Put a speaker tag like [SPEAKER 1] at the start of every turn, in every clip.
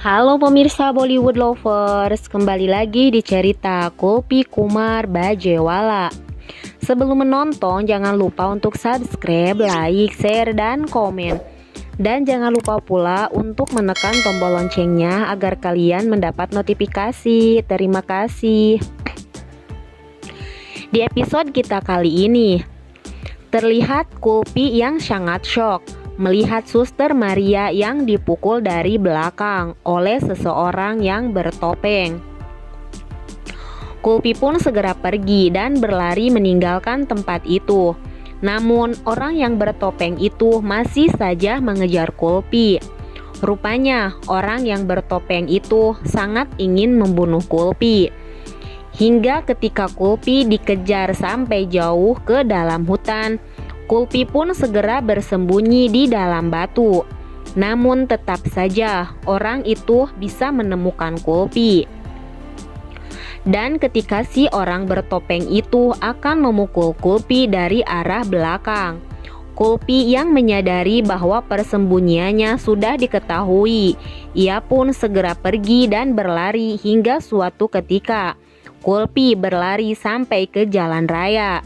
[SPEAKER 1] Halo pemirsa Bollywood lovers, kembali lagi di cerita Kulpi Kumar Bajewala. Sebelum menonton, jangan lupa untuk subscribe, like, share, dan komen. Dan jangan lupa pula untuk menekan tombol loncengnya agar kalian mendapat notifikasi. Terima kasih. Di episode kita kali ini, terlihat Kulpi yang sangat shock melihat Suster Maria yang dipukul dari belakang oleh seseorang yang bertopeng. Kulpi pun segera pergi dan berlari meninggalkan tempat itu. Namun orang yang bertopeng itu masih saja mengejar Kulpi. Rupanya orang yang bertopeng itu sangat ingin membunuh Kulpi. Hingga ketika Kulpi dikejar sampai jauh ke dalam hutan, Kulpi pun segera bersembunyi di dalam batu. Namun tetap saja orang itu bisa menemukan Kulpi. Dan ketika si orang bertopeng itu akan memukul Kulpi dari arah belakang, Kulpi yang menyadari bahwa persembunyiannya sudah diketahui, ia pun segera pergi dan berlari hingga suatu ketika Kulpi berlari sampai ke jalan raya.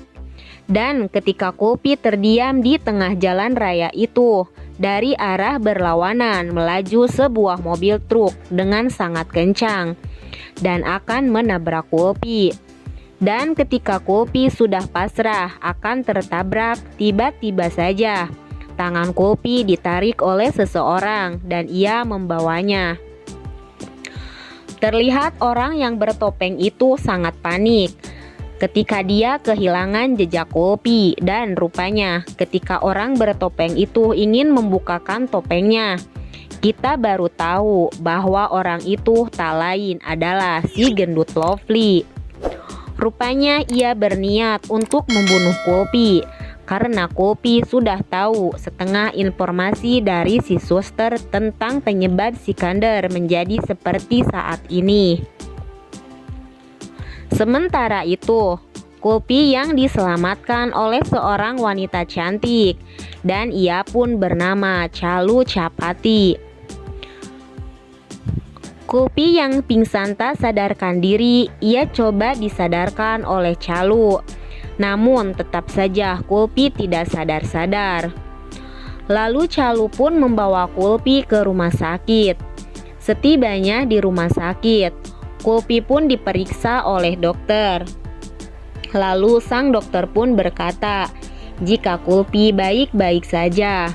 [SPEAKER 1] Dan ketika Kulpi terdiam di tengah jalan raya itu, dari arah berlawanan melaju sebuah mobil truk dengan sangat kencang dan akan menabrak Kulpi. Dan ketika Kulpi sudah pasrah akan tertabrak, tiba-tiba saja tangan Kulpi ditarik oleh seseorang dan ia membawanya. Terlihat orang yang bertopeng itu sangat panik ketika dia kehilangan jejak Kulpi, dan rupanya ketika orang bertopeng itu ingin membukakan topengnya, kita baru tahu bahwa orang itu tak lain adalah si gendut Lovely. Rupanya ia berniat untuk membunuh Kulpi karena Kulpi sudah tahu setengah informasi dari si suster tentang penyebab Sikandar menjadi seperti saat ini. Sementara itu, Kulpi yang diselamatkan oleh seorang wanita cantik dan ia pun bernama Chalu Chapati. Kulpi yang pingsan tak sadarkan diri, ia coba disadarkan oleh Chalu. Namun tetap saja Kulpi tidak sadar-sadar. Lalu Chalu pun membawa Kulpi ke rumah sakit. Setibanya di rumah sakit, Kulpi pun diperiksa oleh dokter. Lalu sang dokter pun berkata, jika Kulpi baik-baik saja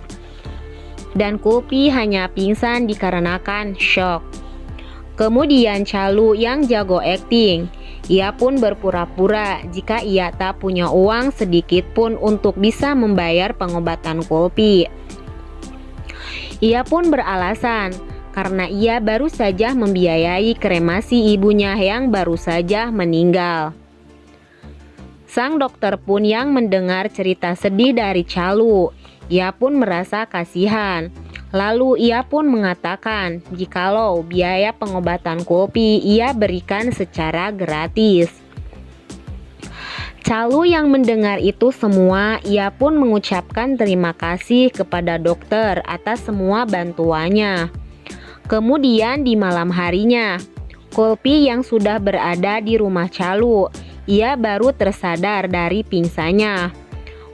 [SPEAKER 1] dan Kulpi hanya pingsan dikarenakan shock. Kemudian Chalu yang jago akting, ia pun berpura-pura jika ia tak punya uang sedikit pun untuk bisa membayar pengobatan Kulpi. Ia pun beralasan karena ia baru saja membiayai kremasi ibunya yang baru saja meninggal. Sang dokter pun yang mendengar cerita sedih dari Chalu, ia pun merasa kasihan. Lalu ia pun mengatakan jikalau biaya pengobatan Kulpi ia berikan secara gratis. Chalu yang mendengar itu semua, ia pun mengucapkan terima kasih kepada dokter atas semua bantuannya. Kemudian di malam harinya, Kulpi yang sudah berada di rumah Chalu, ia baru tersadar dari pingsannya.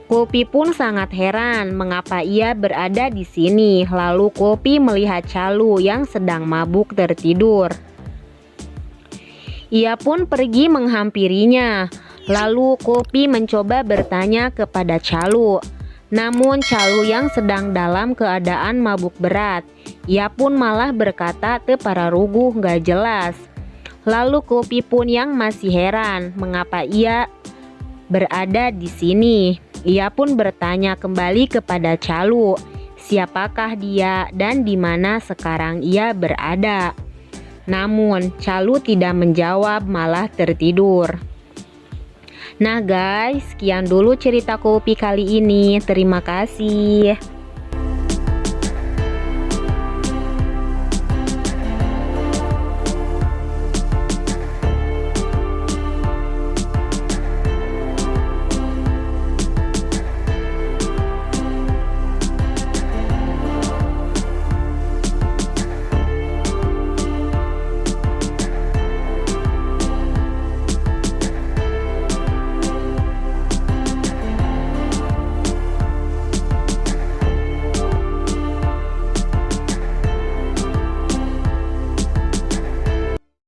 [SPEAKER 1] Kulpi pun sangat heran mengapa ia berada di sini. Lalu Kulpi melihat Chalu yang sedang mabuk tertidur. Ia pun pergi menghampirinya. Lalu Kulpi mencoba bertanya kepada Chalu. Namun Chalu yang sedang dalam keadaan mabuk berat, ia pun malah berkata tepararuguh gak jelas. Lalu Kulpi pun yang masih heran mengapa ia berada di sini. Ia pun bertanya kembali kepada Chalu, siapakah dia dan di mana sekarang ia berada. Namun Chalu tidak menjawab, malah tertidur. Nah guys, sekian dulu cerita Kulpi kali ini. Terima kasih.